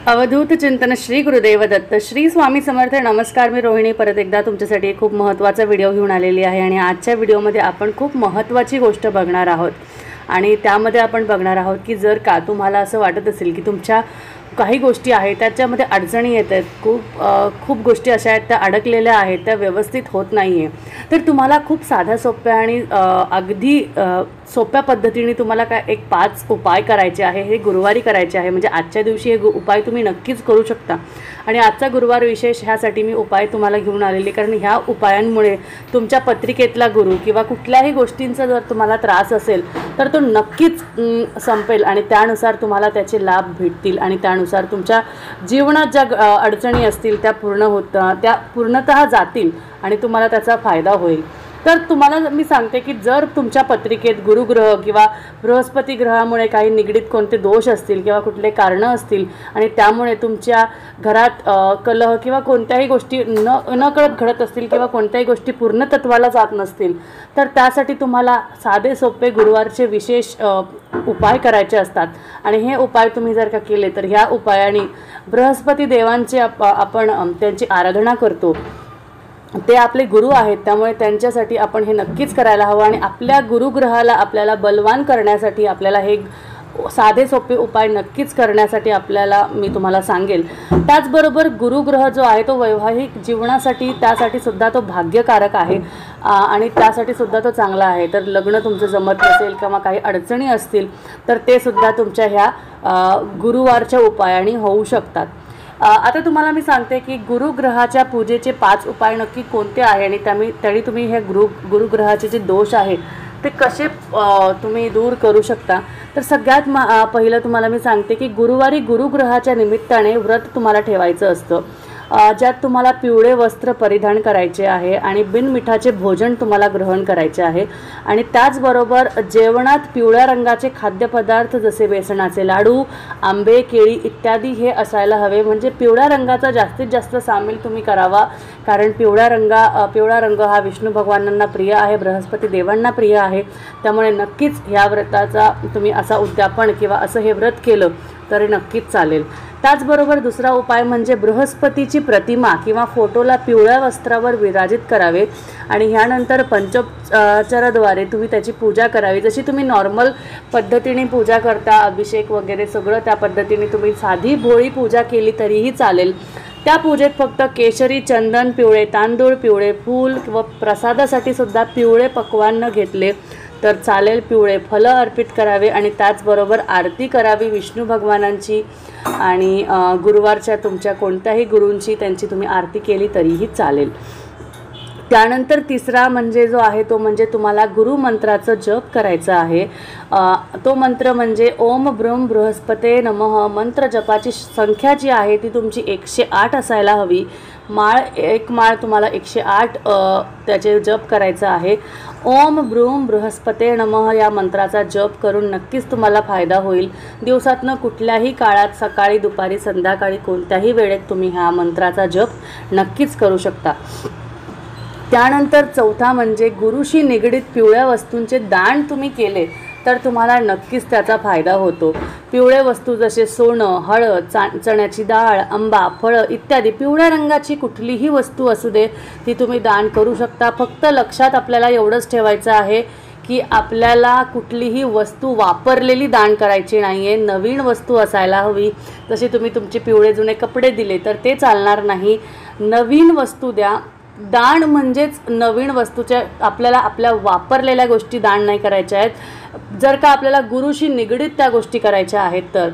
अवधूत चिंतन श्री गुरुदेव दत्त श्री स्वामी समर्थ। नमस्कार, मी रोहिणी परत एकदा तुमच्यासाठी एक खूप महत्त्वाचा व्हिडिओ घेऊन आलेली आहे आणि आजच्या व्हिडिओमध्ये आपण खूप महत्त्वाची गोष्ट बघणार आहोत आणि त्यामध्ये आपण बघणार आहोत की जर का तुम्हाला असं वाटत असेल की तुमच्या काही गोष्टी आहेत त्याच्यामध्ये अडचणी येत आहेत, खूप गोष्टी अशा आहेत त्या अडकलेल्या आहेत, त्या व्यवस्थित होत नाही आहे, तर तुम्हाला खूप साध्या सोप्या आणि अगदी सोप्या पद्धतीने तुम्हाला काय एक 5 उपाय करायचे आहे। हे गुरुवारी करायचे आहे, म्हणजे आजच्या दिवशी हे उपाय तुम्ही नक्कीच करू शकता। आणि आजचा गुरुवार विशेष ह्यासाठी मी उपाय तुम्हाला घेऊन आलेले, कारण ह्या उपायांमुळे तुमच्या पत्रिकेतला गुरु किंवा कुठल्याही गोष्टींचा जर तुम्हाला त्रास असेल तर तो नक्कीच संपेल आणि त्यानुसार तुम्हाला त्याचे लाभ भेटतील आणि त्यानुसार तुमच्या जीवनात ज्या अडचणी असतील त्या पूर्णतः जातील आणि तुम्हाला त्याचा फायदा होईल। तर तुम्हाला मी सांगते की जर तुमच्या पत्रिकेत गुरुग्रह किंवा बृहस्पती ग्रहामुळे काही निगडीत कोणते दोष असतील किंवा कुठले कारणं असतील आणि त्यामुळे तुमच्या घरात कलह किंवा कोणत्याही गोष्टी नकळत घडत असतील किंवा कोणत्याही गोष्टी पूर्णत्वाला जात नसतील, तर त्यासाठी तुम्हाला साधे सोपे गुरुवारचे विशेष उपाय करायचे असतात। आणि हे उपाय तुम्ही जर का केले तर ह्या उपायाने बृहस्पती देवांचे आपण त्यांची आराधना करतो, ते आपले गुरु आहेत, त्यामुळे त्यांच्यासाठी आपण हे नक्कीच करायला हवं आणि आपल्या गुरुग्रहाला आपल्याला बलवान करण्यासाठी आपल्याला हे साधे सोपे उपाय नक्कीच करण्यासाठी मी तुम्हाला सांगेल। त्याचबरोबर गुरुग्रह जो आहे तो वैवाहिक जीवनासाठी त्यासाठी सुद्धा तो भाग्यकारक आहे आणि त्यासाठी सुद्धा तो चांगला आहे। तर लग्न तुमचं जमत नसेल किंवा काही अडचणी असतील तर ते सुद्धा तुमच्या ह्या गुरुवारच्या उपायाने होऊ शकतात। आता तुम्हाला मी सांगते की गुरुग्रहाच्या पूजेचे 5 उपाय नक्की कोणते आहे आणि तरी तुम्ही हे गुरुग्रहाचे जे दोष आहेत ते कसे तुम्ही दूर करू शकता। तर सगळ्यात पहिलं तुम्हाला मी सांगते की गुरुवारी गुरुग्रहाच्या निमित्ताने व्रत तुम्हाला ठेवायचं असतं, ज्यात तुम्हाला पिवळे वस्त्र परिधान करायचे आहे आणि बिनमिठाचे भोजन तुम्हाला ग्रहण करायचे आहे आणि त्याचबरोबर जेवणात पिवळ्या रंगाचे खाद्यपदार्थ जसे बेसनाचे लाडू, आंबे, केळी इत्यादी हे असायला हवे। म्हणजे पिवळ्या रंगाचा जास्तीत जास्त सामील तुम्ही करावा, कारण पिवळा रंग हा विष्णू भगवानांना प्रिय आहे, बृहस्पती देवांना प्रिय आहे। त्यामुळे नक्कीच ह्या व्रताचा तुम्ही असा उद्यापन किंवा असं हे व्रत केलं तरी नक्कीच चालेल। त्याचबरोबर दुसरा उपाय म्हणजे बृहस्पतीची प्रतिमा किंवा फोटोला पिवळ्या वस्त्रावर विराजित करावे आणि ह्यानंतर पंचोपचाराद्वारे तुम्ही त्याची पूजा करावी। जशी तुम्ही नॉर्मल पद्धतीने पूजा करता, अभिषेक वगैरे सगळं त्या पद्धतीने तुम्ही साधी भोळी पूजा केली तरीही चालेल। त्या पूजेत फक्त केशरी, चंदन, पिवळे तांदूळ, पिवळे फूल व प्रसादासाठी सुद्धा पिवळे पक्वान्न न घेतले तर चालेल, पिवळे फलं अर्पित करावे आणि त्याचबरोबर आरती करावी विष्णू भगवानांची आणि गुरुवारच्या तुमच्या कोणत्याही गुरूंची त्यांची तुम्ही आरती केली तरीही चालेल। त्यानंतर तिसरा म्हणजे जो आहे तो म्हणजे तुम्हाला गुरुमंत्राचं जप करायचं आहे। तो मंत्र म्हणजे ओम ब्रह्म बृहस्पते नमः। मंत्र जपाची संख्या जी आहे ती तुमची 108 असायला हवी। एक माळ तुम्हाला 108 त्याचे जप करायचं आहे। ओम ब्रूम बृहस्पते नमः या मंत्राचा जप करून नक्कीच तुम्हाला फायदा होईल। दिवसातनं कुठल्याही काळात सकाळी, दुपारी, संध्याकाळी कोणत्याही वेळेत तुम्ही ह्या मंत्राचा जप नक्कीच करू शकता। त्यानंतर चौथा म्हणजे गुरुशी निगडीत पिवळ्या वस्तूंचे दान तुम्ही केले तर तुम्हाला नक्कीच त्याचा फायदा होतो। पिवळे वस्तू जसे सोनं, हळद, चण्याची डाळ, आंबा, फळं इत्यादी पिवळ्या रंगाची कुठलीही वस्तू असू दे ती तुम्ही दान करू शकता। फक्त लक्षात आपल्याला एवढंच ठेवायचं आहे की आपल्याला कुठलीही वस्तू वापरलेली दान करायची नाही आहे, नवीन वस्तू असायला हवी। जसे तुम्ही तुमचे पिवळे जुने कपडे दिले तर ते चालणार नाही, नवीन वस्तू द्या। दान म्हणजेच नवीन वस्तूच्या, आपल्याला आपल्या वापरलेल्या गोष्टी दान नाही करायच्या आहेत। जर का आपल्याला गुरुशी निगडीत त्या गोष्टी करायच्या आहेत तर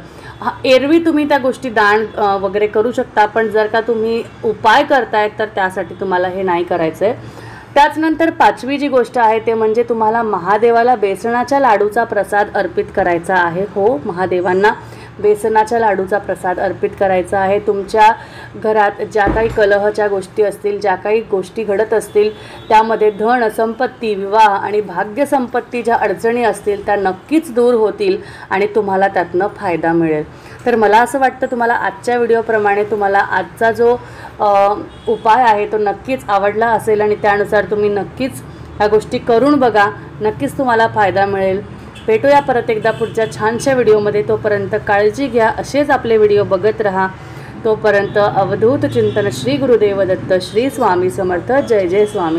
एरवी तुम्ही त्या गोष्टी दान वगैरे करू शकता, पण जर का तुम्ही उपाय करतायत तर त्यासाठी तुम्हाला हे नाही करायचं आहे। त्याचनंतर 5वी जी गोष्ट आहे ते म्हणजे तुम्हाला महादेवाला बेसनाच्या लाडूचा प्रसाद अर्पित करायचा आहे। हो, महादेवांना बेसनाच्या लाडूचा प्रसाद अर्पित करायचा आहे। तुमच्या घरात ज्या काही कलहच्या गोष्टी असतील, ज्या काही गोष्टी घडत असतील त्यामध्ये धन, संपत्ती, विवाह आणि भाग्यसंपत्ती ज्या अडचणी असतील त्या नक्कीच दूर होतील आणि तुम्हाला त्यातनं फायदा मिळेल। तर मला असं वाटतं तुम्हाला आजच्या व्हिडिओप्रमाणे तुम्हाला आजचा जो उपाय आहे तो नक्कीच आवडला असेल आणि त्यानुसार तुम्ही नक्कीच ह्या गोष्टी करून बघा, नक्कीच तुम्हाला फायदा मिळेल। भेटूया परत एकदा पुढच्या छानशा व्हिडिओमध्ये. तोपर्यंत काळजी घ्या, असेच आपले व्हिडिओ बघत राहा. तोपर्यंत अवधूत चिंतन. श्री गुरुदेव दत्त. श्री स्वामी समर्थ. जय जय स्वामी.